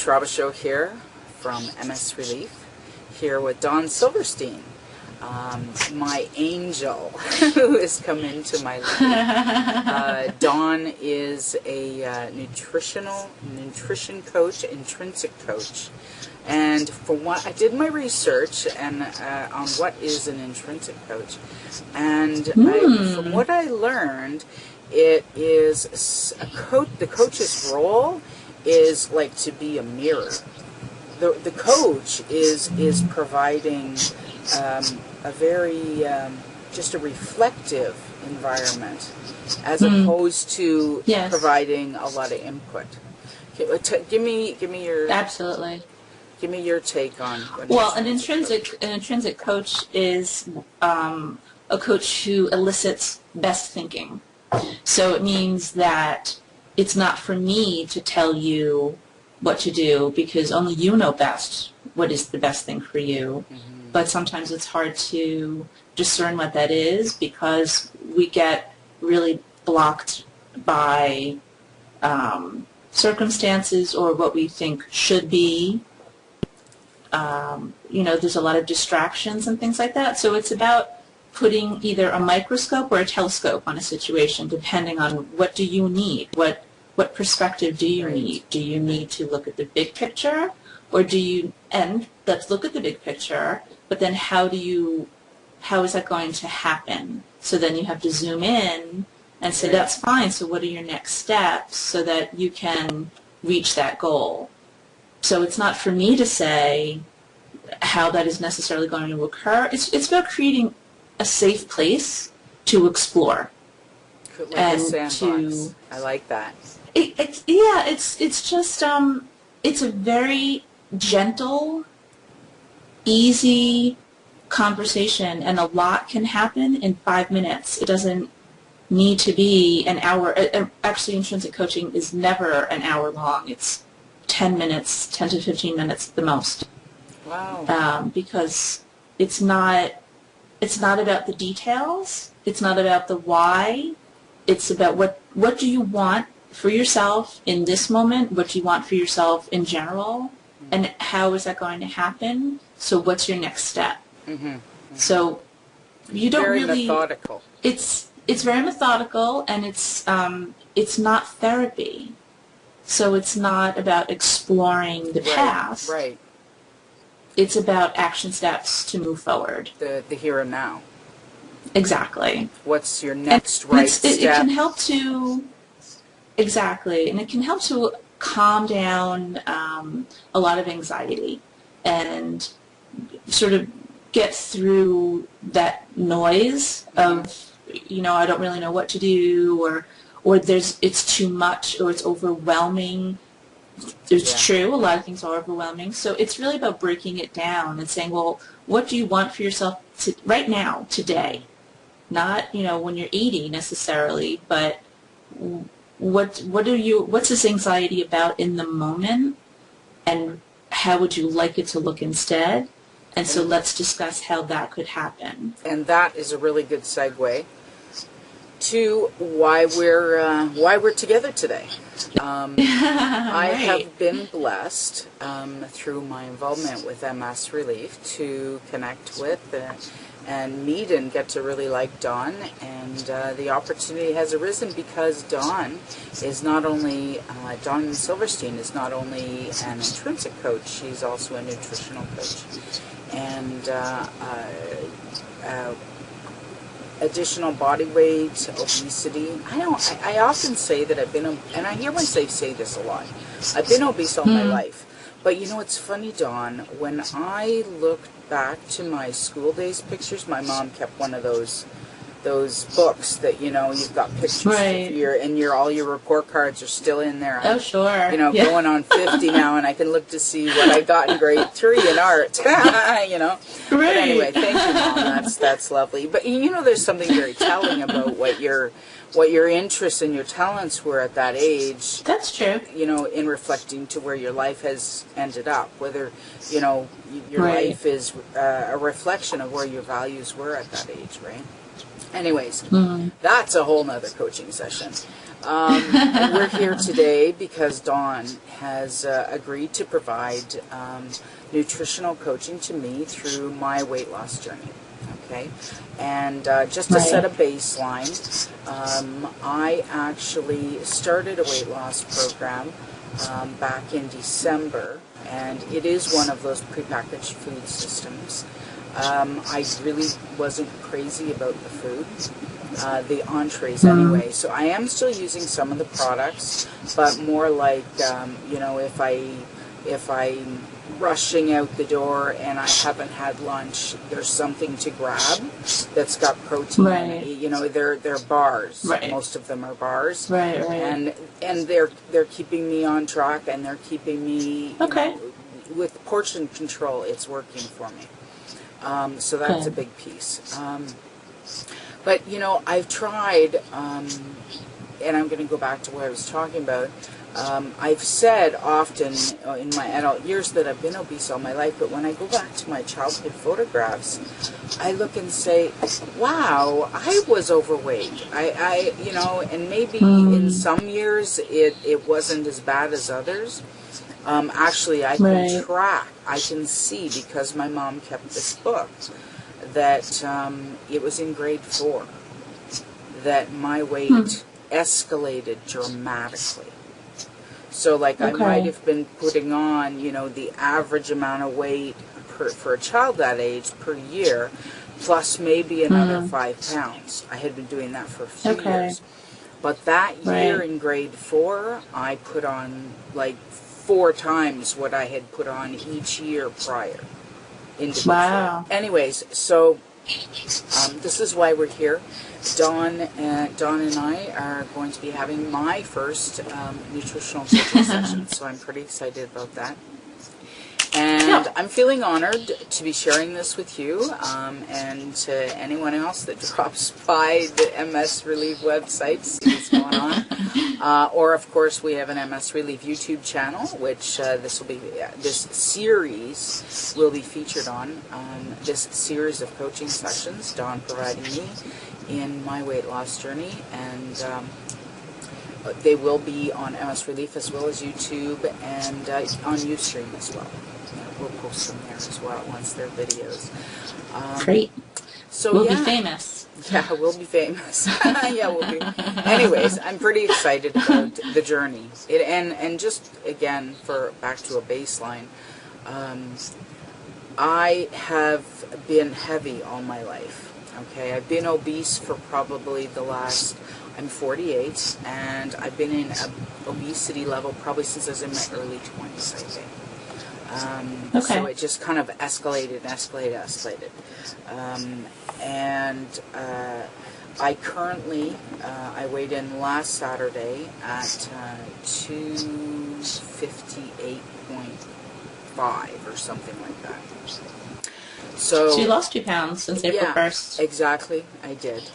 Trish Robichaud here from MS Relief, here with Dawn Silverstein, my angel who has come into my life. Dawn is a nutrition coach, intrinsic coach. And from what I did my research and on what is an intrinsic coach, and from what I learned, it is the coach's role is like to be a mirror. The coach is providing a very just a reflective environment, as opposed to providing a lot of input. Okay, give me your absolutely. Give me your take on. Well, an intrinsic coach is a coach who elicits best thinking. So it means that it's not for me to tell you what to do, because only you know best what is the best thing for you. Mm-hmm. But sometimes it's hard to discern what that is, because we get really blocked by circumstances or what we think should be. There's a lot of distractions and things like that. So it's about putting either a microscope or a telescope on a situation, depending on what do you need, what perspective do you need. Do you need to look at the big picture, or and let's look at the big picture, but then how is that going to happen? So then you have to zoom in and say, that's fine, so what are your next steps so that you can reach that goal? So it's not for me to say how that is necessarily going to occur. It's about creating a safe place to explore. Like and a sandbox. I like that. It's just it's a very gentle, easy conversation, and a lot can happen in 5 minutes. It doesn't need to be an hour. Actually, intrinsic coaching is never an hour long. It's 10 to 15 minutes at the most. Wow. Because it's not about the details. It's not about the why. It's about what do you want for yourself in this moment, what do you want for yourself in general, and how is that going to happen? So what's your next step? Mm-hmm. Mm-hmm. So you don't very really... methodical. It's very methodical, and it's not therapy. So it's not about exploring the past. Right. It's about action steps to move forward. The here and now. Exactly. What's your next step? It can help to... Exactly. And it can help to calm down a lot of anxiety and sort of get through that noise of, I don't really know what to do, or it's too much, or it's overwhelming. It's true, a lot of things are overwhelming. So it's really about breaking it down and saying, well, what do you want for yourself right now, today? Not, when you're 80 necessarily, but what's this anxiety about in the moment, and how would you like it to look instead? And so let's discuss how that could happen. And that is a really good segue to why we're together today. I have been blessed through my involvement with MS Relief to connect with and meet and get to really like Dawn, and the opportunity has arisen because Dawn Silverstein is not only an intrinsic coach, she's also a nutritional coach, and additional body weight, obesity. I often say that I've been, and I hear myself say this a lot, I've been obese all my life. But it's funny, Dawn, when I look back to my school days pictures, my mom kept one of those books that, you've got pictures and all your report cards are still in there. Oh, sure. Going on 50 now, and I can look to see what I got in grade 3 in art, But anyway, thank you, Mom. That's lovely. But, there's something very telling about what your interests and your talents were at that age. That's true. In reflecting to where your life has ended up, whether, your life is a reflection of where your values were at that age, right? Anyways, that's a whole nother coaching session. We're here today because Dawn has agreed to provide nutritional coaching to me through my weight loss journey. Okay, and just to set a baseline, I actually started a weight loss program back in December, and it is one of those prepackaged food systems. I really wasn't crazy about the food, the entrees anyway. So I am still using some of the products, but more like, you know, if I'm rushing out the door and I haven't had lunch, there's something to grab that's got protein. Right. You know, they're bars. Right. Most of them are bars. Right. And they're keeping me on track, and they're keeping me, you know, with portion control. It's working for me. So that's a big piece. But, you know, I've tried, and I'm going to go back to what I was talking about. I've said often in my adult years that I've been obese all my life, but when I go back to my childhood photographs, I look and say, wow, I was overweight. I you know, and maybe in some years it wasn't as bad as others. Actually, I can track, I can see, because my mom kept this book, that it was in grade 4, that my weight escalated dramatically. So, like, I might have been putting on, you know, the average amount of weight for a child that age per year, plus maybe another 5 pounds. I had been doing that for a few years. But that year in grade 4, I put on, like, 4 times what I had put on each year prior. Wow. Anyways, so this is why we're here. Dawn and I are going to be having my first nutritional coaching session, so I'm pretty excited about that. And I'm feeling honored to be sharing this with you, and to anyone else that drops by the MS Relief website, see what's going on. Or, of course, we have an MS Relief YouTube channel, which this series will be featured on. This series of coaching sessions, Dawn providing me in my weight loss journey, and they will be on MS Relief as well as YouTube, and on Ustream as well. We'll post them there as well once they're videos. Great. So we'll be famous. Yeah, we'll be famous. Yeah, we'll be. Anyways, I'm pretty excited about the journey. And just again, back to a baseline. I have been heavy all my life. Okay, I've been obese for probably the last. I'm 48, and I've been in obesity level probably since I was in my early 20s, I think. So it just kind of escalated. And I currently, I weighed in last Saturday at 258.5 or something like that. So you lost 2 pounds since April 1st. Exactly, I did.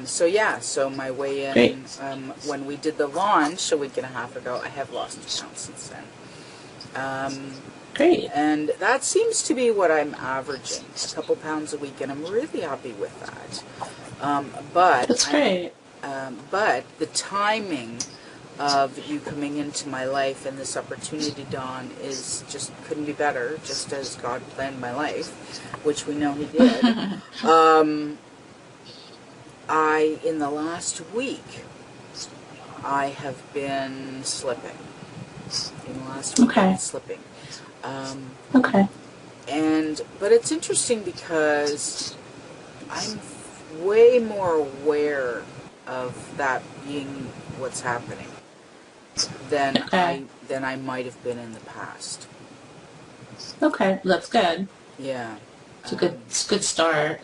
So my weigh-in, when we did the launch a week and a half ago, I have lost 2 pounds since then. Great. And that seems to be what I'm averaging, a couple pounds a week, and I'm really happy with that. But that's great. But the timing of you coming into my life and this opportunity, Dawn, is just couldn't be better, just as God planned my life, which we know He did. In the last week, I have been slipping. In the last week, I've been slipping. But it's interesting because I'm way more aware of that being what's happening than I might have been in the past. Okay, that's good. Yeah, it's a good start.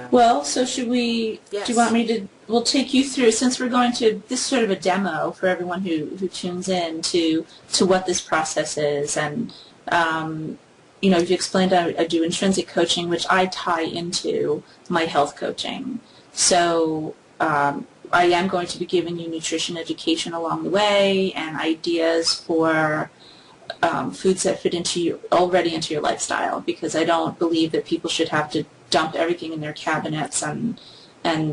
Well, so should we? Yes. Do you want me to? We'll take you through, since we're going to this sort of a demo for everyone who tunes in to what this process is, and you've explained I do intrinsic coaching, which I tie into my health coaching. So I am going to be giving you nutrition education along the way and ideas for foods that fit already into your lifestyle, because I don't believe that people should have to dump everything in their cabinets and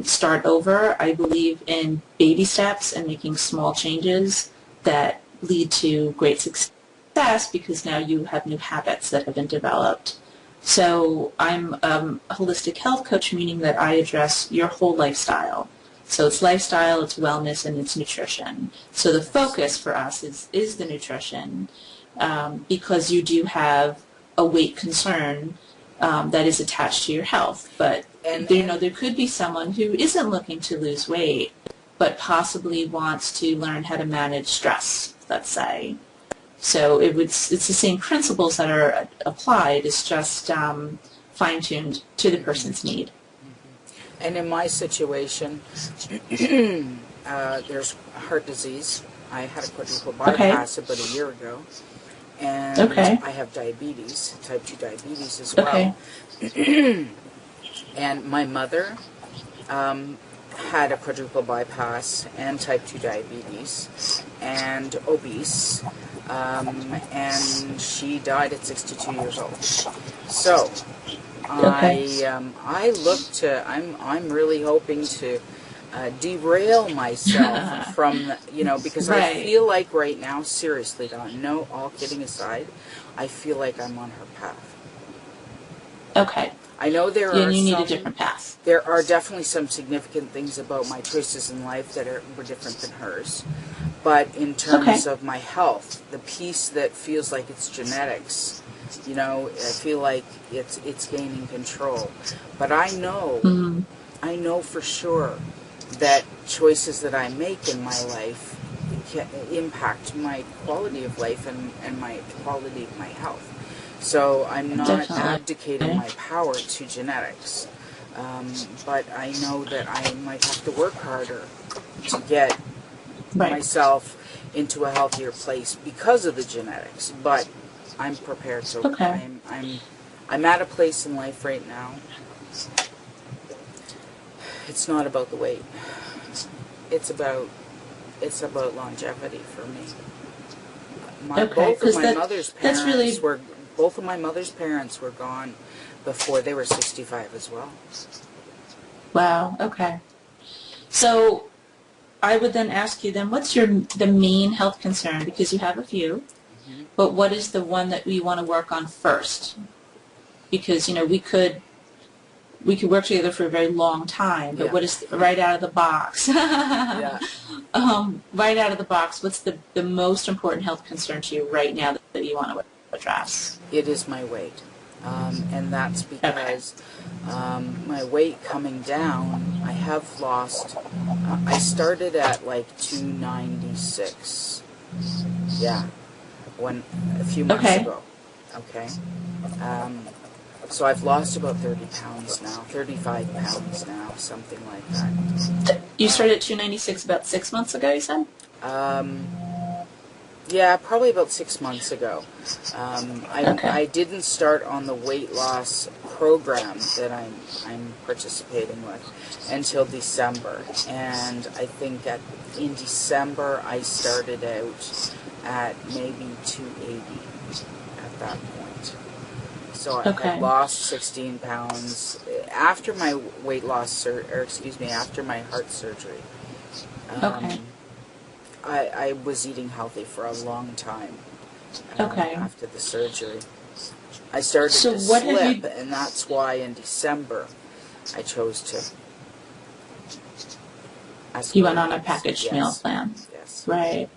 start over. I believe in baby steps and making small changes that lead to great success because now you have new habits that have been developed. So I'm a holistic health coach, meaning that I address your whole lifestyle. So it's lifestyle, it's wellness, and it's nutrition. So the focus for us is the nutrition because you do have a weight concern that is attached to your health. But there could be someone who isn't looking to lose weight, but possibly wants to learn how to manage stress, let's say. So it's the same principles that are applied. It's just fine-tuned to the person's need. And in my situation, there's heart disease. I had a quadruple bypass about a year ago. And I have diabetes, type 2 diabetes as well. And my mother had a quadruple bypass and type 2 diabetes and obese. And she died at 62 years old. So I'm really hoping to derail myself from, because I feel like right now, seriously, Dawn, no, all kidding aside, I feel like I'm on her path. Okay. I know you need a different path. There are definitely some significant things about my choices in life that were different than hers. But in terms of my health, the piece that feels like it's genetics, I feel like it's gaining control. But I know for sure that choices that I make in my life can impact my quality of life and my quality of my health. So I'm not abdicating my power to genetics. But I know that I might have to work harder to get myself into a healthier place because of the genetics. But I'm prepared. So I'm at a place in life right now. It's not about the weight. It's about longevity for me. Both of my mother's parents were gone before they were 65 as well. Wow. Okay. So I would then ask you then, what's the main health concern? Because you have a few, but what is the one that we want to work on first? Because we could work together for a very long time, but what is right out of the box? Right out of the box, what's the most important health concern to you right now that you want to address? It is my weight, and that's because my weight coming down, I have lost, I started at like 296, a few months ago, so I've lost about 30 pounds now, 35 pounds now, something like that. You started at 296 about 6 months ago, you said? Yeah, probably about 6 months ago. I didn't start on the weight loss program that I'm participating with until December, and I think in December I started out at maybe 280 at that point. So I had lost 16 pounds after my weight loss, after my heart surgery. I was eating healthy for a long time after the surgery. I started to slip, and that's why in December I chose to You went on a packaged meal plan. Yes. Right.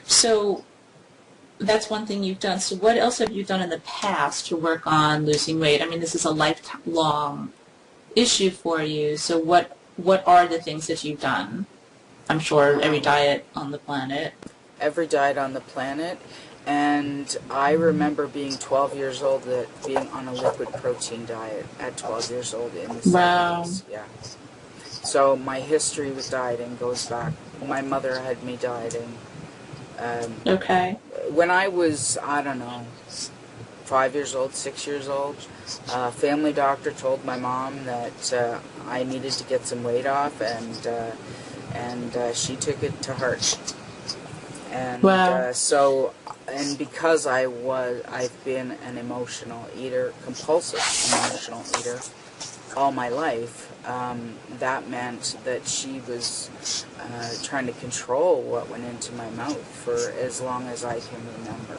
So that's one thing you've done. So what else have you done in the past to work on losing weight? I mean, this is a lifelong issue for you. So what are the things that you've done? I'm sure every diet on the planet. Every diet on the planet. And I remember being 12 years old, being on a liquid protein diet at 12 years old in the 70s. Wow. Yeah. So my history with dieting goes back. My mother had me dieting. When I was, 5 years old, 6 years old, a family doctor told my mom that I needed to get some weight off, and she took it to heart. And and because I've been an emotional eater, compulsive emotional eater, all my life, that meant that she was trying to control what went into my mouth for as long as I can remember.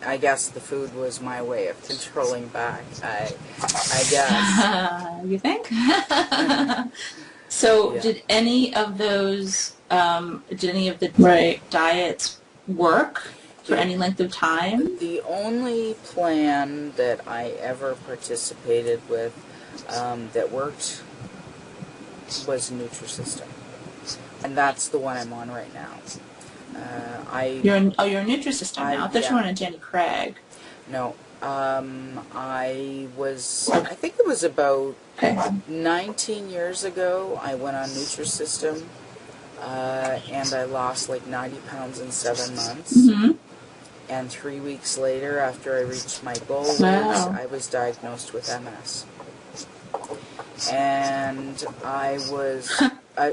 I guess the food was my way of controlling back. I guess. You think? So Yeah. did any of the diets work for any length of time? The only plan that I ever participated with that worked was Nutrisystem. And that's the one I'm on right now. You're a Nutrisystem now. I thought you were on Jenny Craig. No. I think it was about 19 years ago, I went on Nutrisystem, and I lost like 90 pounds in 7 months. Mm-hmm. And 3 weeks later, after I reached my goal weight, I was diagnosed with MS. And I was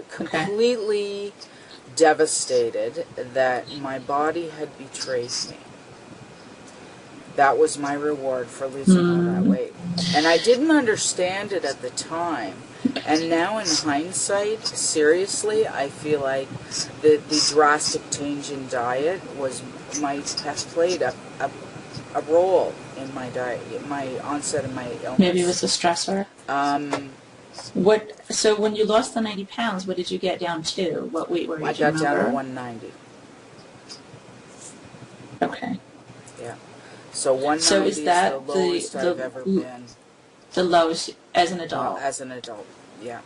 completely devastated that my body had betrayed me. That was my reward for losing all that weight. And I didn't understand it at the time. And now in hindsight, seriously, I feel like the drastic change in diet might have played a role in my diet, my onset of my illness. Maybe it was a stressor. So when you lost the 90 pounds, what did you get down to? What weight were you? I got down to 190. Okay. Yeah. So 190 is the lowest I've ever been. The lowest as an adult? As an adult, yeah.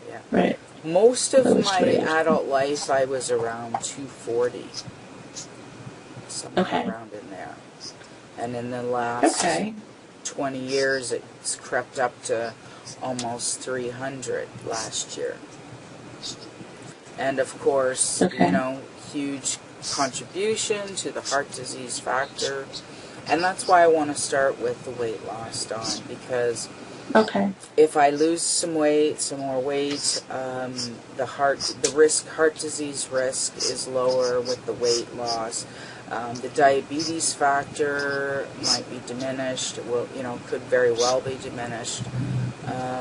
Yeah. Right. Most of my adult life, I was around 240. Somewhere around in there. And in the last 20 years, it's crept up to almost 300 last year. And of course, huge contribution to the heart disease factor. And that's why I want to start with the weight loss, Dawn, because if I lose some more weight, the heart disease risk is lower with the weight loss. The diabetes factor might be diminished. Could very well be diminished.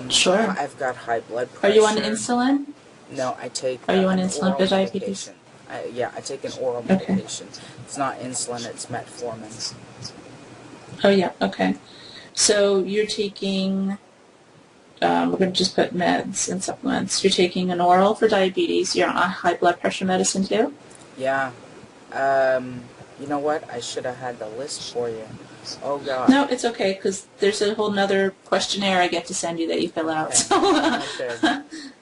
Sure. I've got high blood pressure. Are you on insulin? No, I take. Are you on insulin for diabetes? I take an oral medication. It's not insulin; it's metformin. Oh yeah. Okay. So you're taking. We're going to just put meds and supplements. You're taking an oral for diabetes. You're on a high blood pressure medicine too. Yeah. You know what? I should have had the list for you. Oh, God. No, it's okay, because there's a whole nother questionnaire I get to send you that you fill out. So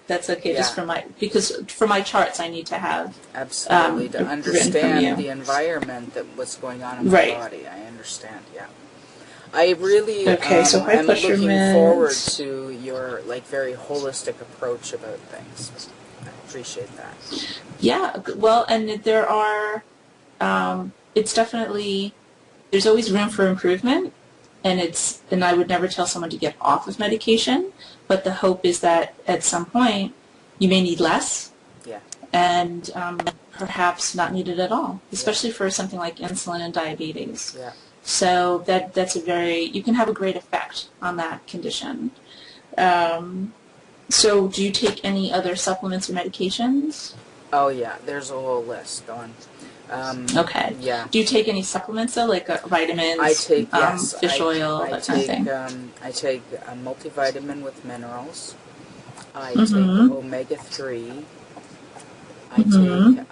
that's okay, just because for my charts I need to have. Absolutely, to understand the environment that what's going on in my body. I understand, yeah. I really am looking forward to your very holistic approach about things. I appreciate that. Yeah, well, and there are, it's definitely, there's always room for improvement, and I would never tell someone to get off of medication, but the hope is that at some point you may need less, and perhaps not need it at all, especially for something like insulin and diabetes. Yeah. So that's you can have a great effect on that condition. So do you take any other supplements or medications? Oh, yeah. There's a whole list, Dawn. Okay. Yeah. Do you take any supplements, though, like vitamins, I take, fish oil, that kind of thing? I take a multivitamin with minerals. I take omega-3. I take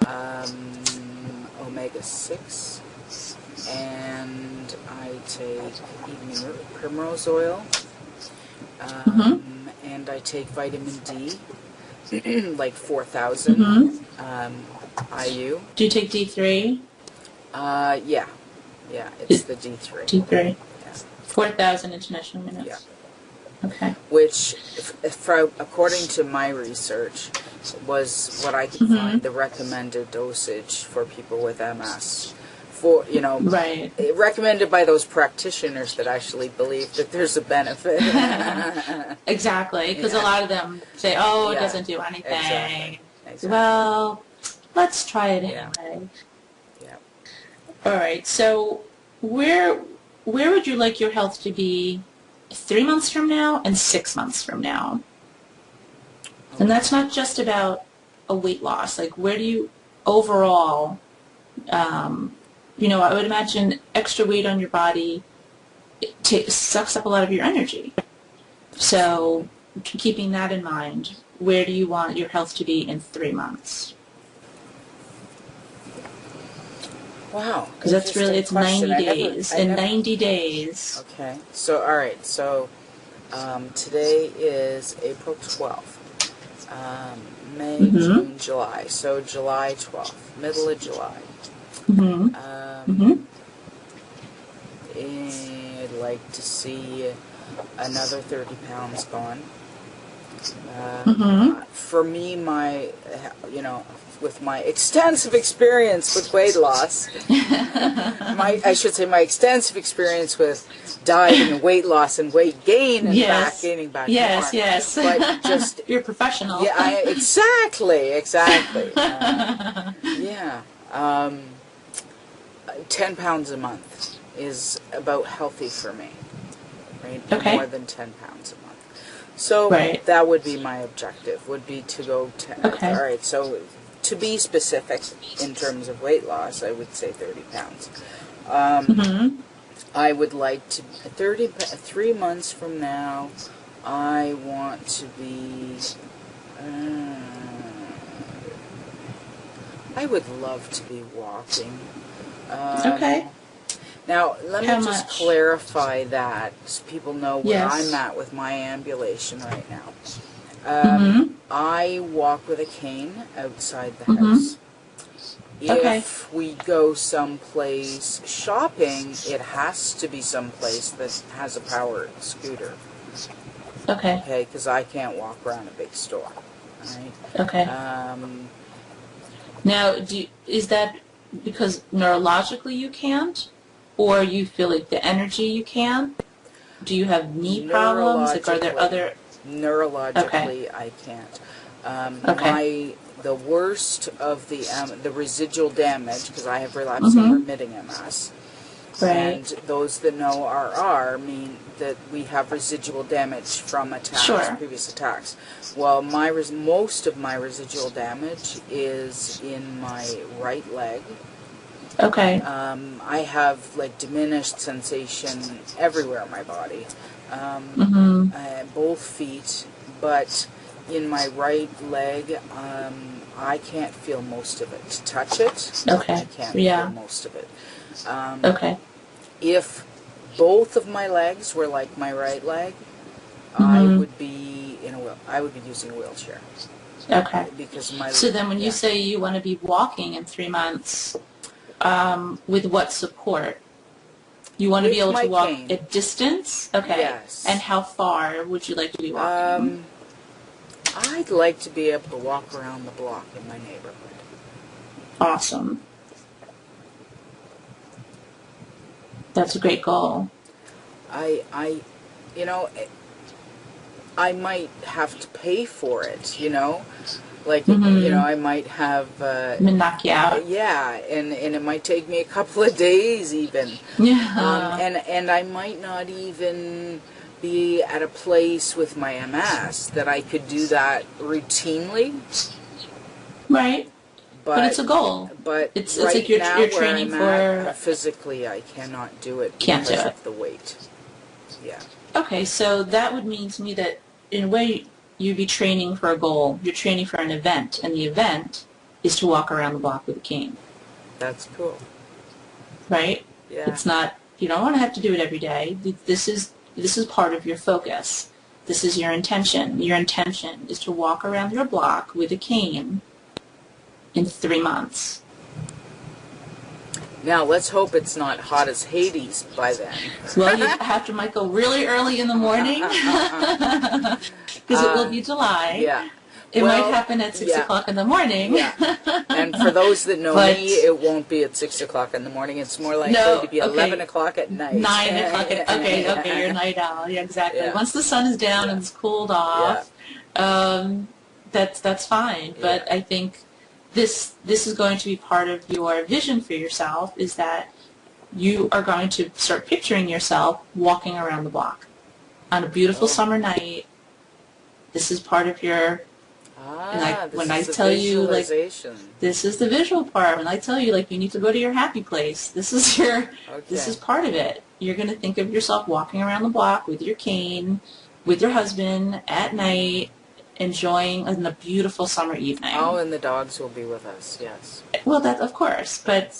omega-6. And I take evening primrose oil. And I take vitamin D, like 4,000 IU. Do you take D3? Yeah. Yeah, it's the D3. D3. Yeah. 4,000 international units. Yeah. Okay. Which, according to my research, was what I could find the recommended dosage for people with MS. Recommended by those practitioners that actually believe that there's a benefit. Exactly, because a lot of them say, it doesn't do anything. Exactly. Well, let's try it anyway. Yeah. All right, so where would you like your health to be 3 months from now and 6 months from now. And that's not just about a weight loss. Like, where do you overall, I would imagine extra weight on your body sucks up a lot of your energy. So keeping that in mind, where do you want your health to be in 3 months? Wow. Because that's really, it's question. 90 days. In 90 days. Okay. So, all right. So, today is April 12th. May, June, July. So, July 12th. Middle of July. I'd like to see another 30 pounds gone. For me, with my extensive experience with weight loss, my extensive experience with dieting and weight loss and weight gain and gaining back more. Yes. But just you're a professional. Yeah, exactly. 10 pounds a month is about healthy for me, right? Okay. More than 10 pounds a month. So that would be my objective, would be to go 10. Okay. All right, so to be specific in terms of weight loss, I would say 30 pounds. I would like to, 3 months from now, I want to be, I would love to be walking. Okay. Now, let me How just much? clarify that so people know where Yes. I'm at with my ambulation right now. I walk with a cane outside the house. If we go someplace shopping, it has to be someplace that has a powered scooter. Okay. Okay, because I can't walk around a big store. Right? Okay. Now, is that because neurologically you can't? Or you feel like the energy you can? Do you have knee problems? Like, are there other... Neurologically, I can't. The worst of the residual damage, because I have relapsing remitting MS, and those that know RR mean that we have residual damage from attacks, previous attacks. Well, most of my residual damage is in my right leg. Okay. I have diminished sensation everywhere in my body, both feet, but in my right leg, I can't feel most of it. To touch it, I can't feel most of it. If both of my legs were like my right leg, I would be using a wheelchair. Okay. Because so then when you say you want to be walking in 3 months, with what support? You want to be able to walk a distance? Okay. Yes. And how far would you like to be walking? I'd like to be able to walk around the block in my neighborhood. Awesome. That's a great goal. I might have to pay for it, I might have... knock you out. Yeah, and it might take me a couple of days even. Yeah. And I might not even be at a place with my MS that I could do that routinely. Right. But it's a goal. But it's right like you're training for... physically, I cannot do it because of the weight. Yeah. Okay, so that would mean to me that in a way you'd be training for a goal. You're training for an event, and the event is to walk around the block with a cane. That's cool. Right? Yeah. It's not, you don't want to have to do it every day. This is part of your focus. This is your intention. Your intention is to walk around your block with a cane in 3 months. Now, let's hope it's not hot as Hades by then. Well, you have to might go really early in the morning because it will be July. Yeah. It might happen at 6 o'clock in the morning. Yeah. And for those that know me, it won't be at 6 o'clock in the morning. It's more likely to be 11 o'clock at night. 9 o'clock okay, you're a night owl. Yeah, exactly. Yeah. Once the sun is down and it's cooled off, that's fine. But I think this is going to be part of your vision for yourself, is that you are going to start picturing yourself walking around the block. on a beautiful summer night. This is part of your, when I tell you, like, this is the visual part. When I tell you, like, you need to go to your happy place, this is this is part of it. You're going to think of yourself walking around the block with your cane, with your husband at night, enjoying a beautiful summer evening. Oh, and the dogs will be with us, yes. Well, that, of course, but,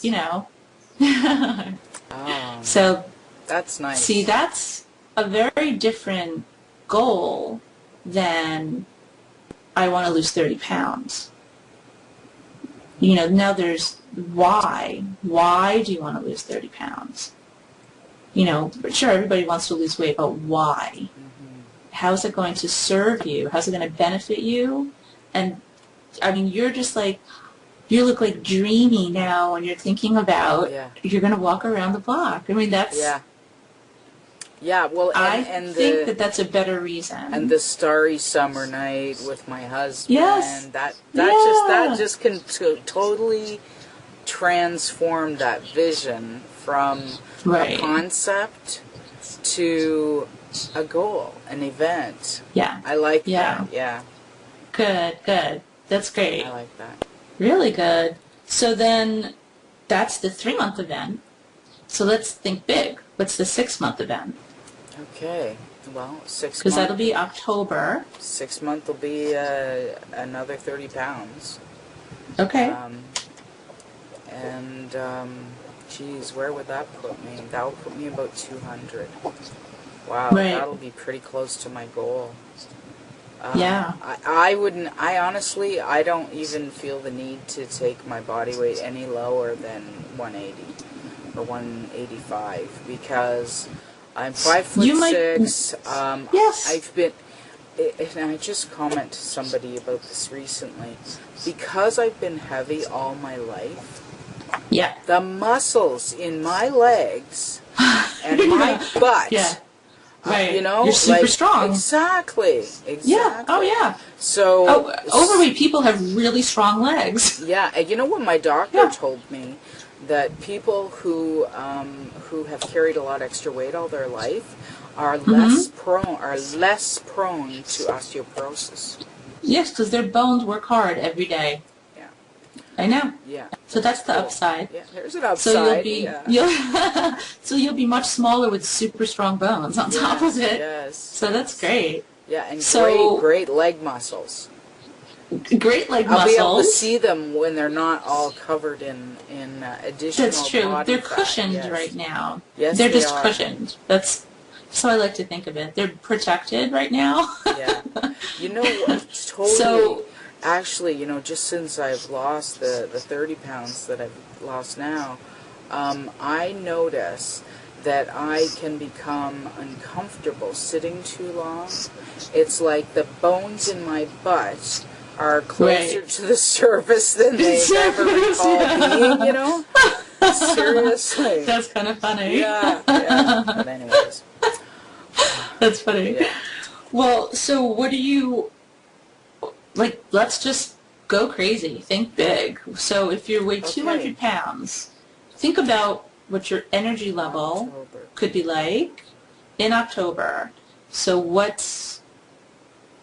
So, that's nice. See, that's a very different goal than I want to lose 30 pounds. Now there's why. Why do you want to lose 30 pounds? Sure, everybody wants to lose weight, but why? Mm-hmm. How is it going to serve you? How's it going to benefit you? And, you're just like, you look like dreamy now when you're thinking about you're going to walk around the block. That's... Yeah. Yeah, well, I think that's a better reason. And the starry summer night with my husband. Yes. That just can totally transform that vision from a concept to a goal, an event. Yeah. I like that. Yeah. Good. That's great. I like that. Really good. So then that's the 3-month event. So let's think big. What's the 6-month event? Okay. Well, 6 months. Because that'll be October. 6 month will be another 30 pounds. Okay. Geez, where would that put me? That will put me about 200. Wow, right. That'll be pretty close to my goal. Yeah. I honestly, I don't even feel the need to take my body weight any lower than 180 or 185 because I'm 5'6". Yes. I've been, and I just commented to somebody about this recently. Because I've been heavy all my life, the muscles in my legs and my butt. Yeah. Right. You're super strong. Exactly. Yeah. Oh, yeah. So overweight people have really strong legs. Yeah. And you know what my doctor told me? That people who have carried a lot of extra weight all their life are less prone to osteoporosis. Yes, because their bones work hard every day. Yeah. I know. Yeah. So that's the upside. Yeah, there's an upside. So you'll be much smaller with super strong bones on top of it. Yes. So that's great. Yeah, and great leg muscles. Great leg muscles. I'll be able to see them when they're not all covered in additional That's true. body They're fat. cushioned right now. Yes, they're just are. cushioned. That's how I like to think of it. They're protected right now. Yeah. Totally. So, actually, just since I've lost the 30 pounds that I've lost now, I notice that I can become uncomfortable sitting too long. It's like the bones in my butt are closer to the surface than they've ever recalled being, Seriously. That's kind of funny. Yeah. But anyways. That's funny. Yeah. Well, so what do you, let's just go crazy. Think big. So if you weigh 200 pounds, think about what your energy level could be like in October. So what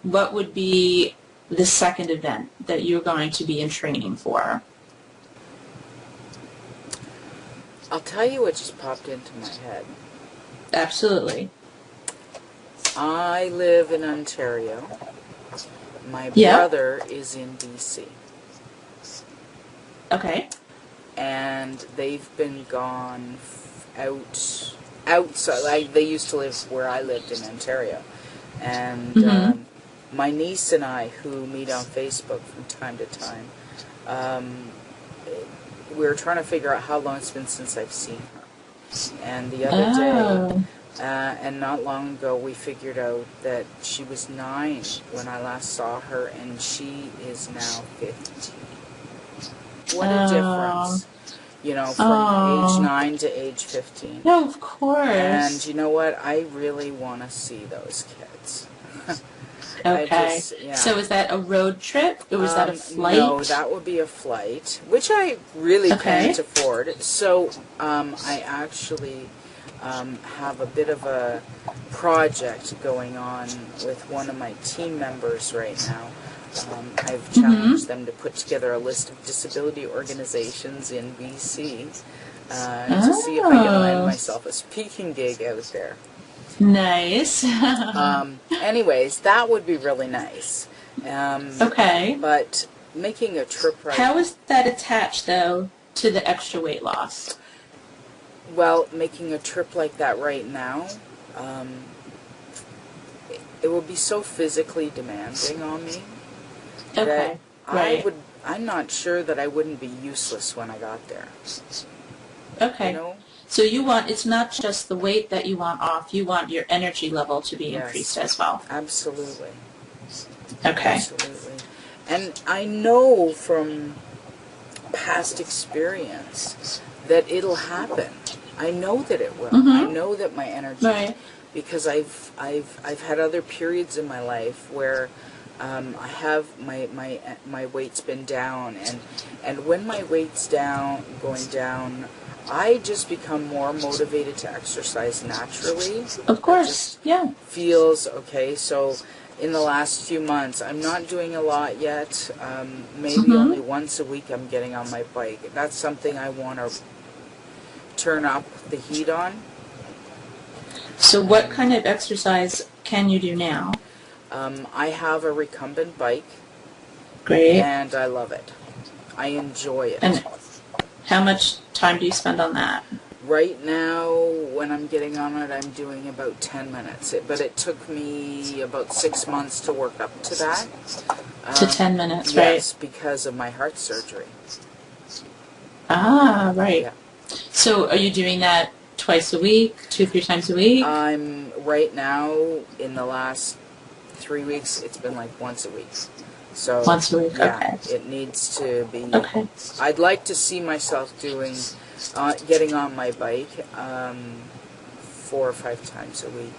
would be the second event that you're going to be in training for? I'll tell you what just popped into my head. Absolutely. I live in Ontario. My brother is in BC. Okay. And they've been gone outside. They used to live where I lived in Ontario. And my niece and I, who meet on Facebook from time to time, we were trying to figure out how long it's been since I've seen her. And the other day, and not long ago, we figured out that she was 9 when I last saw her, and she is now 15. What a difference. From age 9 to age 15. No, of course. And you know what? I really want to see those kids. Okay. So is that a road trip, or was that a flight? No, that would be a flight, which I really can't afford. So I actually have a bit of a project going on with one of my team members right now. I've challenged them to put together a list of disability organizations in BC to see if I can land myself a speaking gig out there. Nice. Anyways, that would be really nice. Okay. But making a trip right How is that attached, though, to the extra weight loss? Well, making a trip like that right now, it would be so physically demanding on me that I'm not sure that I wouldn't be useless when I got there. Okay. You know? So it's not just the weight that you want off, you want your energy level to be increased as well. Absolutely. Okay. Absolutely. And I know from past experience that it'll happen. I know that it will. I know that my energy, because I've had other periods in my life where I have my weight's been down, and when my weight's going down, I just become more motivated to exercise naturally. Of course, yeah. Feels okay. So in the last few months, I'm not doing a lot yet. Maybe only once a week I'm getting on my bike. That's something I want to turn up the heat on. So what kind of exercise can you do now? I have a recumbent bike. Great. And I love it. I enjoy it. And how much time do you spend on that? Right now, when I'm getting on it, I'm doing about 10 minutes. But it took me about 6 months to work up to that. To 10 minutes, yes, because of my heart surgery. Ah, right. Yeah. So are you doing that twice a week, 2-3 times a week? I'm right now, in the last 3 weeks, it's been like once a week. So once a week, yeah, okay. It needs to be. Okay. I'd like to see myself doing, getting on my bike 4 or 5 times a week.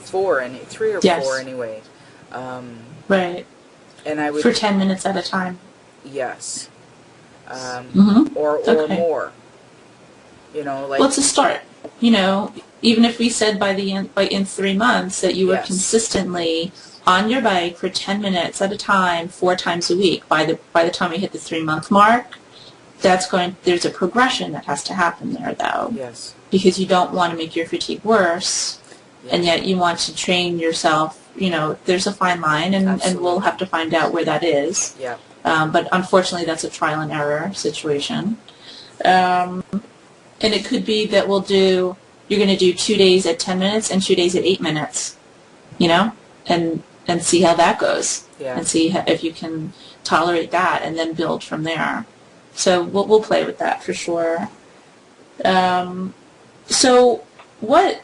3 or 4 anyway. Right. And I would for 10 minutes at a time. Yes. Or more. You know, like. Well, it's a start. You know, even if we said in 3 months that you were consistently on your bike for 10 minutes at a time, 4 times a week, by the time we hit the 3-month mark, there's a progression that has to happen there, though. Yes. Because you don't want to make your fatigue worse, and yet you want to train yourself. You know, there's a fine line, and we'll have to find out where that is. Yeah. But unfortunately, that's a trial and error situation. And it could be that you're going to do 2 days at 10 minutes and 2 days at 8 minutes, you know, and see how that goes, and see if you can tolerate that, and then build from there. So we'll play with that for sure. So what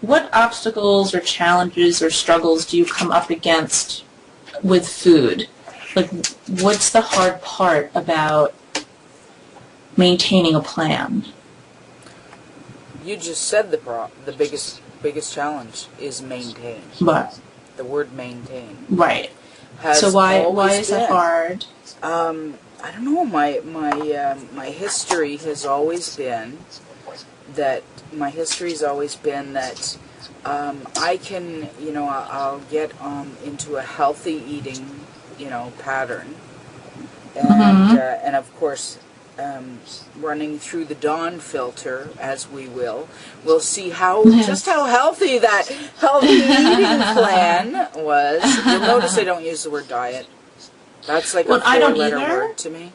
obstacles or challenges or struggles do you come up against with food? Like, what's the hard part about maintaining a plan? You just said the biggest challenge is maintain. What? The word maintain. Right. So why is that hard? I don't know. My history has always been that I can, you know, I'll get into a healthy eating, you know, pattern, and of course, running through the Dawn filter, as we'll see just how healthy that healthy eating plan was. You'll notice I don't use the word diet. That's like a 4-letter word to me.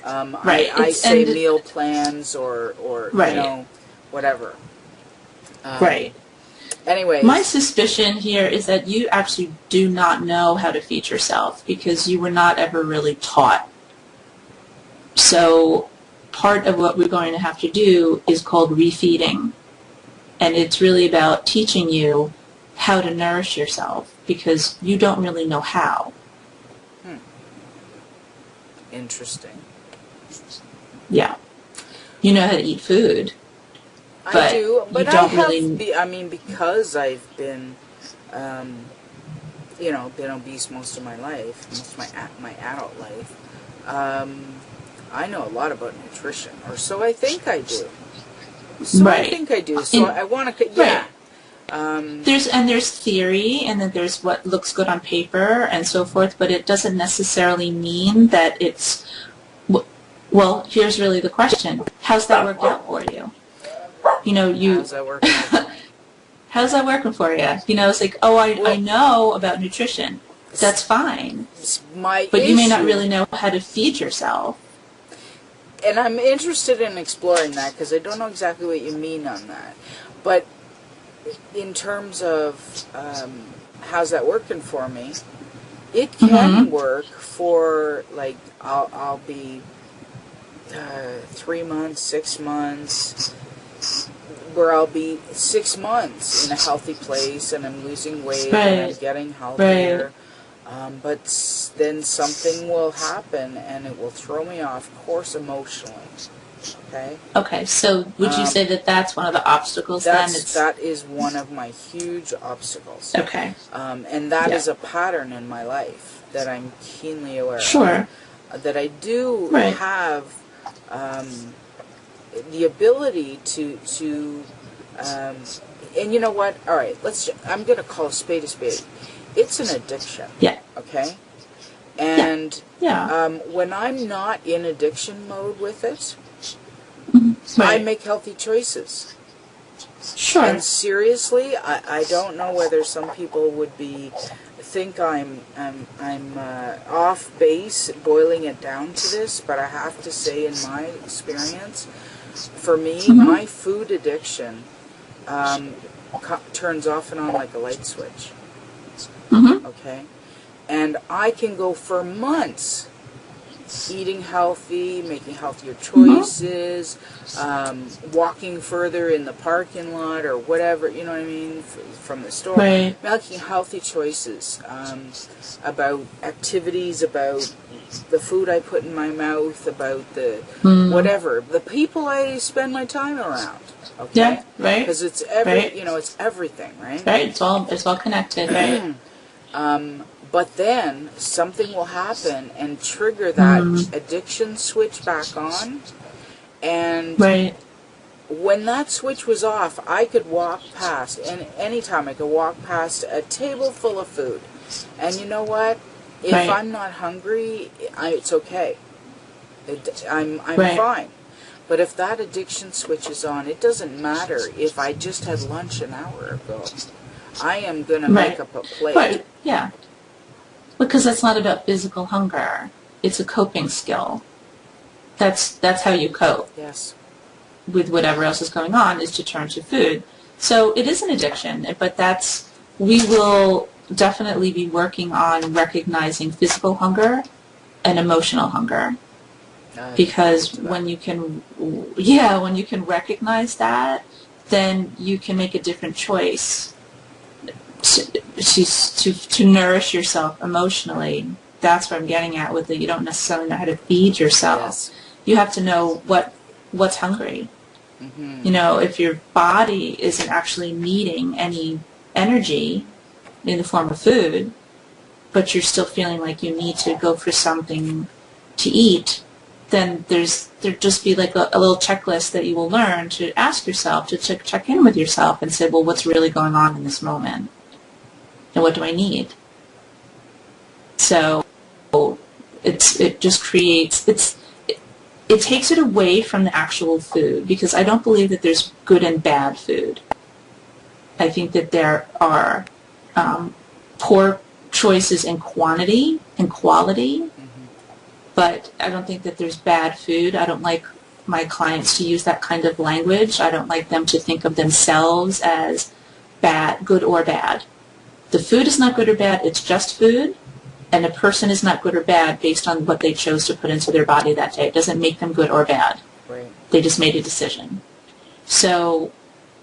I say meal plans or you know, whatever. Right. Anyway, my suspicion here is that you actually do not know how to feed yourself because you were not ever really taught. So part of what we're going to have to do is called refeeding. And it's really about teaching you how to nourish yourself because you don't really know how. Interesting. Yeah. You know how to eat food. I do, but because I've been, you know, been obese most of my life, most of my adult life, I know a lot about nutrition, or so I think I do. So I Right. think I do. So I want to, yeah. Right. There's theory, and then there's what looks good on paper and so forth, but it doesn't necessarily mean that it's, well, here's really the question. How's that worked out for you? You know, How's that working? how's that working for you? You know, it's like, oh, I know about nutrition. That's fine. But you may not really know how to feed yourself. And I'm interested in exploring that because I don't know exactly what you mean on that. But in terms of how's that working for me, it can work for, like, I'll be 3 months, 6 months, where I'll be 6 months in a healthy place and I'm losing weight and I'm getting healthier. But then something will happen and it will throw me off course emotionally. Okay? Okay, so would you say that that's one of the obstacles then? That is one of my huge obstacles. Okay. And that is a pattern in my life that I'm keenly aware Sure. of. That I do have the ability to and you know what? All right, I'm going to call a spade a spade. It's an addiction. Yeah. Okay? And yeah. When I'm not in addiction mode with it, right. I make healthy choices. Sure. And seriously, I don't know whether some people would think I'm off base boiling it down to this, but I have to say, in my experience, for me, my food addiction turns off and on like a light switch. Okay? And I can go for months eating healthy, making healthier choices, walking further in the parking lot or whatever, you know what I mean, from the store. Right. Making healthy choices about activities, about the food I put in my mouth, about the whatever, the people I spend my time around. Okay? Yeah, right. Because it's it's everything, right? Right, it's all connected, right? But then something will happen and trigger that addiction switch back on. And when that switch was off, I could walk past, and anytime I could walk past a table full of food. And you know what? If I'm not hungry, it's okay. I'm fine. But if that addiction switch is on, it doesn't matter if I just had lunch an hour ago. I am going to make up a plate. Right. Yeah. Because that's not about physical hunger. It's a coping skill. That's how you cope. Yes. With whatever else is going on, is to turn to food. So it is an addiction, but we will definitely be working on recognizing physical hunger and emotional hunger. Because when you can recognize that, then you can make a different choice to nourish yourself emotionally. That's what I'm getting at with it. You don't necessarily know how to feed yourself. Yes. You have to know what's hungry. You know, if your body isn't actually needing any energy in the form of food, but you're still feeling like you need to go for something to eat, then there'd just be like a little checklist that you will learn to ask yourself, to check in with yourself and say, well, what's really going on in this moment? And what do I need? So it takes it away from the actual food, because I don't believe that there's good and bad food. I think that there are poor choices in quantity and quality, but I don't think that there's bad food. I don't like my clients to use that kind of language. I don't like them to think of themselves as good or bad. The food is not good or bad, it's just food, and a person is not good or bad based on what they chose to put into their body that day. It doesn't make them good or bad. Right. They just made a decision. So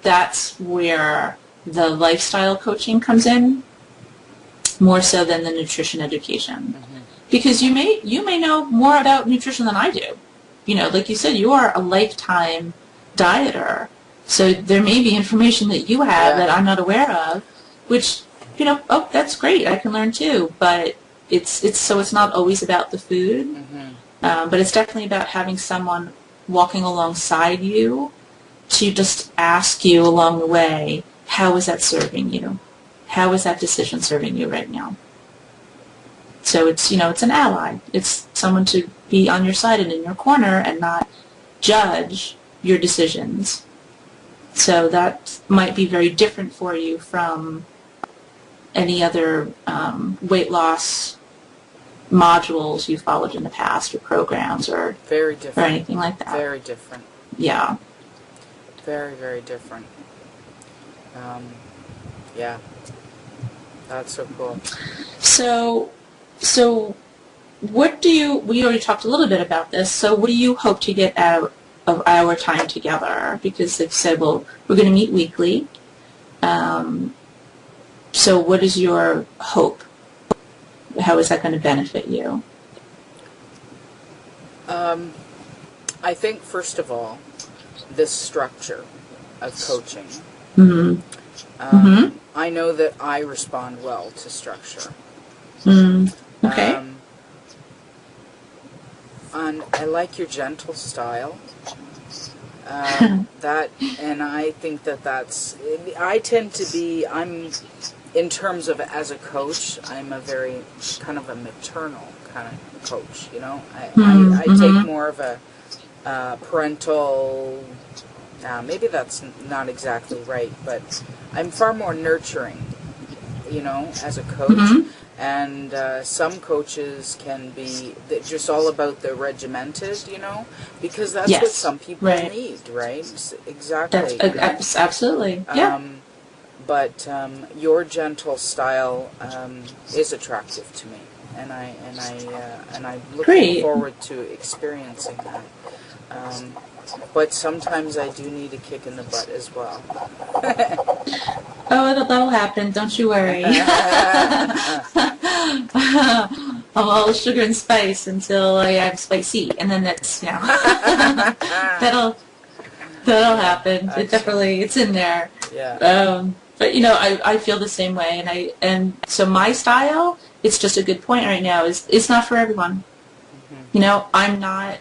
that's where the lifestyle coaching comes in, more so than the nutrition education. Because you may know more about nutrition than I do. You know, like you said, you are a lifetime dieter. So there may be information that you have that I'm not aware of, which, you know, that's great. I can learn too. But it's not always about the food. But it's definitely about having someone walking alongside you to just ask you along the way, how is that serving you? How is that decision serving you right now? So it's, it's an ally. It's someone to be on your side and in your corner and not judge your decisions. So that might be very different for you from any other weight loss modules you followed in the past or programs or very different or anything like that. Very different. Yeah. Very, very different. Yeah. That's so cool. So what do you, we already talked a little bit about this, so what do you hope to get out of our time together? Because they've said, well, we're going to meet weekly. So what is your hope? How is that going to benefit you? I think, first of all, this structure of coaching. I know that I respond well to structure. Okay. And I like your gentle style. And I think that's, I tend to be, in terms of as a coach, I'm a very kind of a maternal kind of coach, I take more of a parental, maybe that's not exactly right, but I'm far more nurturing, as a coach. And some coaches can be just all about the regimented, because that's what some people need, right? Exactly. Absolutely. Yeah. But your gentle style is attractive to me, and I'm looking forward to experiencing that. But sometimes I do need a kick in the butt as well. Oh, that'll happen. Don't you worry. I'm all sugar and spice until I have spicy, and then that's that'll happen. It definitely, it's in there. Yeah. But I feel the same way, and so my style. It's just a good point right now. It's not for everyone. I'm not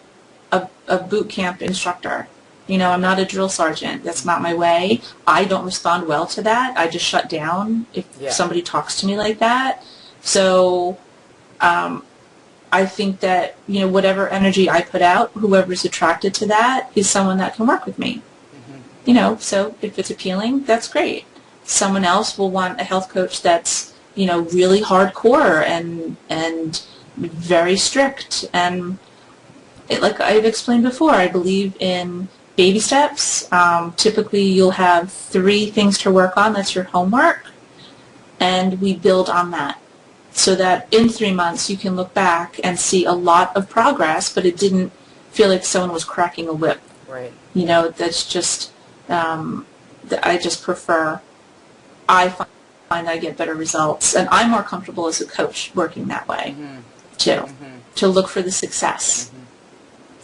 a boot camp instructor. I'm not a drill sergeant. That's not my way. I don't respond well to that. I just shut down if somebody talks to me like that. So I think that, whatever energy I put out, whoever's attracted to that is someone that can work with me. So if it's appealing, that's great. Someone else will want a health coach that's, really hardcore and very strict. And like I've explained before, I believe in baby steps. Typically, you'll have 3 things to work on. That's your homework. And we build on that so that in 3 months you can look back and see a lot of progress, but it didn't feel like someone was cracking a whip. Right. That's just, I just prefer, I find I get better results. And I'm more comfortable as a coach working that way, too, to look for the success.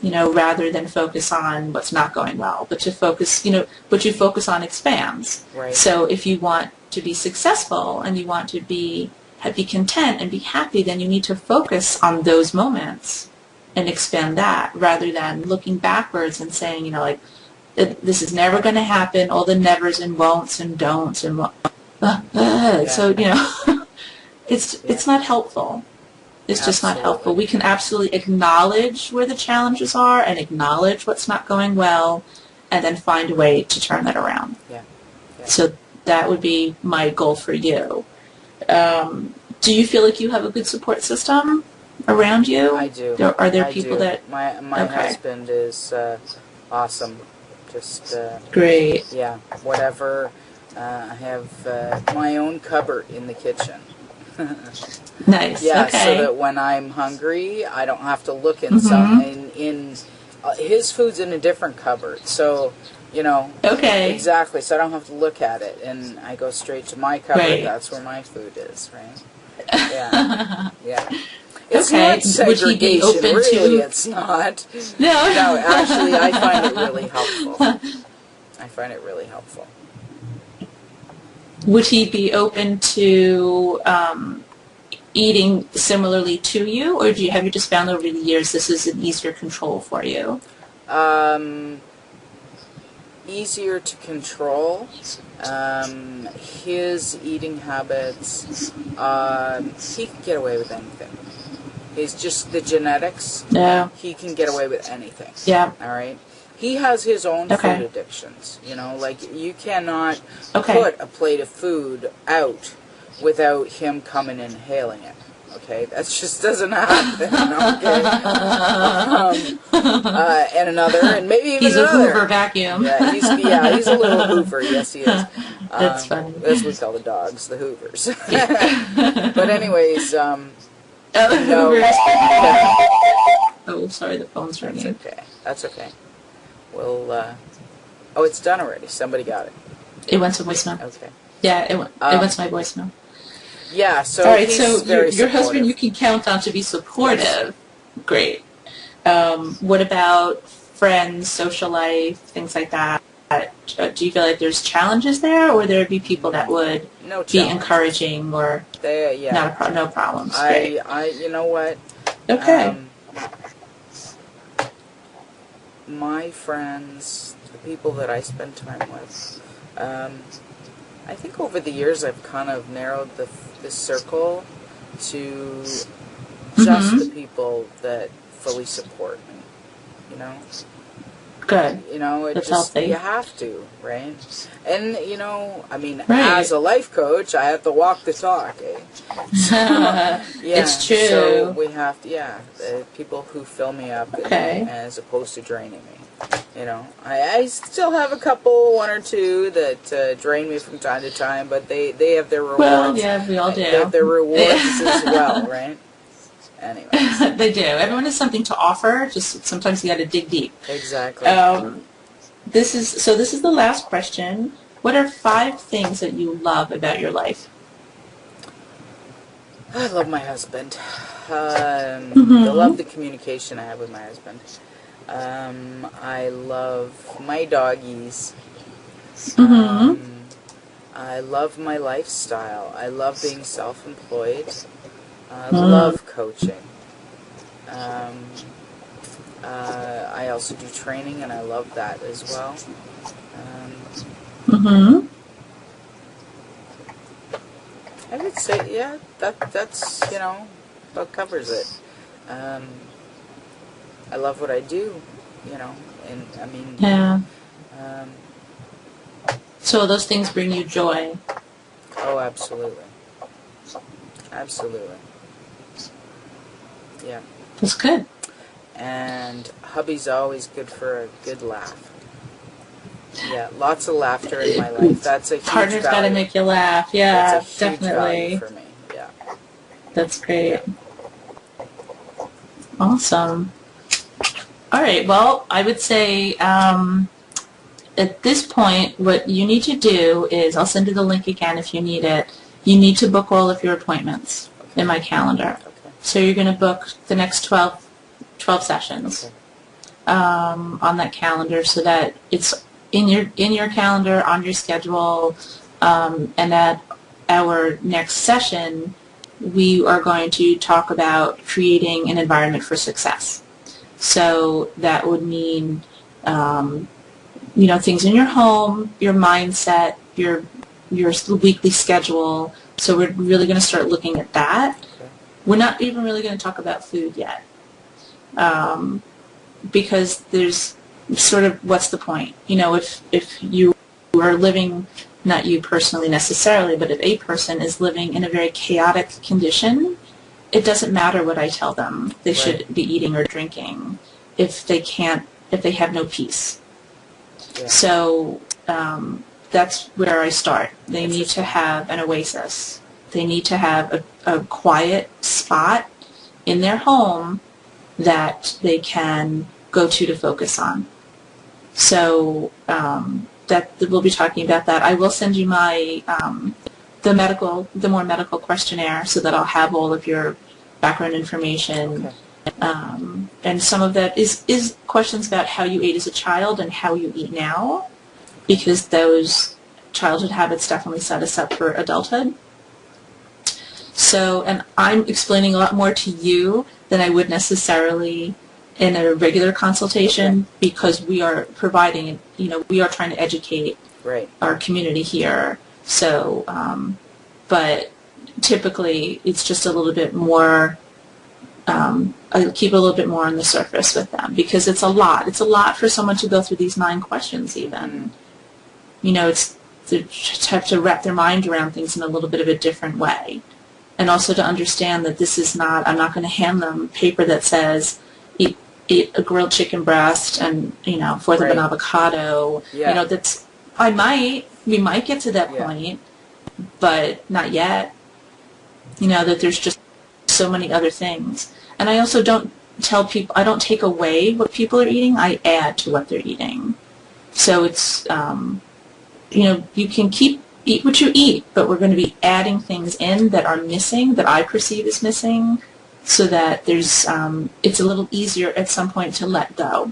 Rather than focus on what's not going well, but to focus, what you focus on expands. Right. So if you want to be successful and you want to be content and be happy, then you need to focus on those moments and expand that rather than looking backwards and saying, this is never going to happen, all the nevers and won'ts and don'ts and so, it's not helpful. It's just not helpful. We can absolutely acknowledge where the challenges are and acknowledge what's not going well and then find a way to turn that around. Yeah. So that would be my goal for you. Do you feel like you have a good support system around you? I do. Are there people that... My husband is awesome. Just... Great. Yeah. Whatever. I have my own cupboard in the kitchen. Nice. Yeah, okay. so that when I'm hungry, I don't have to look in some in his food's in a different cupboard. So, Okay. Exactly. So I don't have to look at it, and I go straight to my cupboard. Right. That's where my food is, right? Yeah. Yeah. It's Okay. not segregation, Would he be open really. to... It's not. No. No, actually, I find it really helpful. Would he be open to eating similarly to you, or have you just found over the years this is an easier control for you? easier to control. His eating habits, he can get away with anything. It's just the genetics. Yeah. He can get away with anything. Yeah. All right. He has his own Okay. food addictions. You know, like you cannot Okay. put a plate of food out without him coming and inhaling it. Okay, that just doesn't happen. Okay, and another, and maybe even He's another. a Hoover vacuum. Yeah, he's a little Hoover. Yes, he is. That's funny. That's what we call the dogs, the Hoovers. But anyways, Oh, no. Hoovers. Oh, sorry, the phone's That's ringing. okay. That's okay. We'll. Oh, it's done already. Somebody got it. It went to voicemail. Okay. Yeah, it went to my voicemail. Yeah. So All right, he's so very your husband supportive. you can count on to be supportive. Great. What about friends, social life, things like that? Do you feel like there's challenges there, or there would be people that would No be challenge. encouraging, or Yeah. no problems? Great. You know what? Okay. My friends, the people that I spend time with, I think over the years I've kind of narrowed the circle to just the people that fully support me. You know? Good. You know, it That's just, healthy. you have to, right? And, you know, I mean, Right. as a life coach, I have to walk the talk, eh? Yeah, It's true. So we have to, people who fill me up Okay. as opposed to draining me. You know, I still have a couple, one or two that drain me from time to time, but they have their rewards. Well, yeah, we all do. They have their rewards as well, right? Anyway. They do. Everyone has something to offer. Just sometimes you got to dig deep. Exactly. This is the last question. What are 5 things that you love about your life? I love my husband. I love the communication I have with my husband. I love my doggies. I love my lifestyle. I love being self-employed. I love coaching. I also do training, and I love that as well. I would say, yeah, that's, you know, that covers it. I love what I do, you know, and I mean, Yeah. So those things bring you joy. oh, absolutely. Absolutely. Yeah. That's good. And hubby's always good for a good laugh. Yeah, lots of laughter in my life. That's a huge Partner's got to value. make you laugh. Yeah, That's a huge definitely. value for me. Yeah. That's great. Awesome. All right. Well, I would say at this point, what you need to do is, I'll send you the link again if you need it. You need to book all of your appointments in my calendar. Okay. So you're going to book the next 12 sessions on that calendar, so that it's in your calendar, on your schedule, and at our next session, we are going to talk about creating an environment for success. So that would mean, things in your home, your mindset, your weekly schedule. So we're really going to start looking at that. Okay. We're not even really going to talk about food yet, because there's sort of, what's the point? You know, if you are living, not you personally necessarily, but if a person is living in a very chaotic condition, it doesn't matter what I tell them they should be eating or drinking if they have no peace. Yeah. So that's where I start. They need to have an oasis. They need to have a quiet spot in their home that they can go to focus on. So that we'll be talking about that. I will send you my the more medical questionnaire, so that I'll have all of your background information. Okay. And some of that is questions about how you ate as a child and how you eat now, because those childhood habits definitely set us up for adulthood. So, and I'm explaining a lot more to you than I would necessarily in a regular consultation because we are providing, we are trying to educate our community here. So, but typically it's just a little bit more, I keep a little bit more on the surface with them because it's a lot. It's a lot for someone to go through these 9 questions even. It's to have to wrap their mind around things in a little bit of a different way. And also to understand that this is not, I'm not going to hand them paper that says, eat a grilled chicken breast and, 4th of an avocado. That's, we might get to that point, but not yet. That there's just so many other things. And I also don't tell people, I don't take away what people are eating, I add to what they're eating. So it's, you can eat what you eat, but we're going to be adding things in that are missing, that I perceive as missing, so that there's, it's a little easier at some point to let go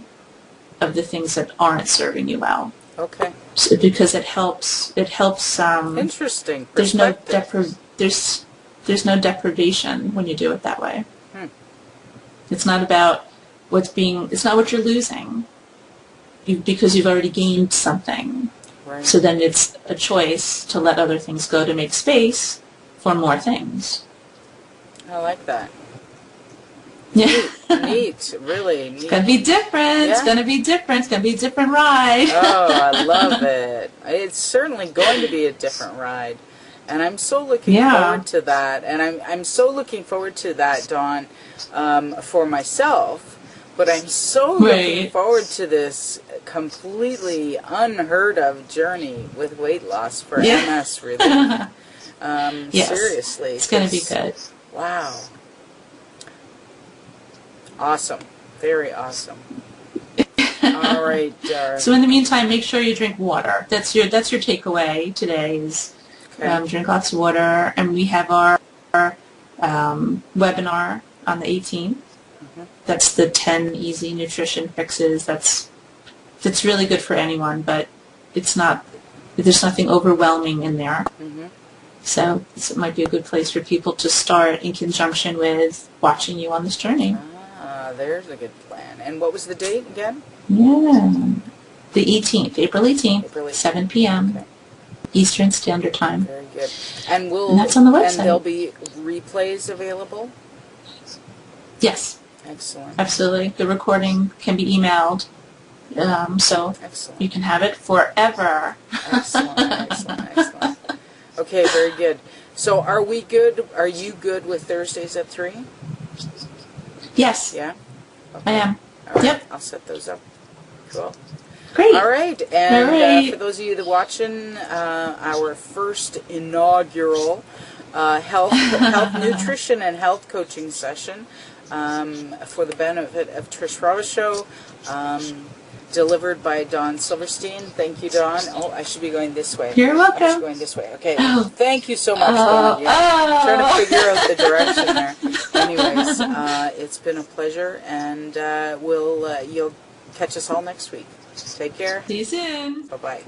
of the things that aren't serving you well. Okay. So, because it helps. Interesting perspective. There's no deprivation when you do it that way. It's not about it's not what you're losing, because you've already gained something. Right. So then it's a choice to let other things go to make space for more things. I like that. Yeah. Neat. Really neat. It's going to be different. Yeah. It's going to be different. It's going to be a different ride. Oh, I love it. It's certainly going to be a different ride. And I'm so looking forward to that. And I'm so looking forward to that, Dawn, for myself. But I'm so looking forward to this completely unheard of journey with weight loss for MS relief. Yes. Seriously. It's going to be good. Wow. Awesome. Very awesome. All right. So in the meantime, make sure you drink water. That's your takeaway today is drink lots of water. And we have our webinar on the 18th. That's the 10 easy nutrition fixes. That's really good for anyone, but there's nothing overwhelming in there. So it might be a good place for people to start in conjunction with watching you on this journey. There's a good plan. And what was the date again? Yeah, the 18th, April 18th, 7 p.m. Okay. Eastern Standard Time. Very good. And that's on the website. And there'll be replays available? Yes. Excellent. Absolutely. The recording can be emailed, so you can have it forever. Excellent. Okay, very good. So are we good? Are you good with Thursdays at 3? Yes. Yeah? Okay. I am. All right. Yep. I'll set those up. Cool. Great. All right. And for those of you that are watching, our first inaugural health, nutrition, and health coaching session for the benefit of Trish Robichaud, delivered by Dawn Silverstein. Thank you, Dawn. Oh, I should be going this way. You're welcome. I should be going this way. Okay. Thank you so much, Dawn. Yeah. Trying to figure out the direction there. Anyways, it's been a pleasure, and you'll catch us all next week. Take care. See you soon. Bye-bye.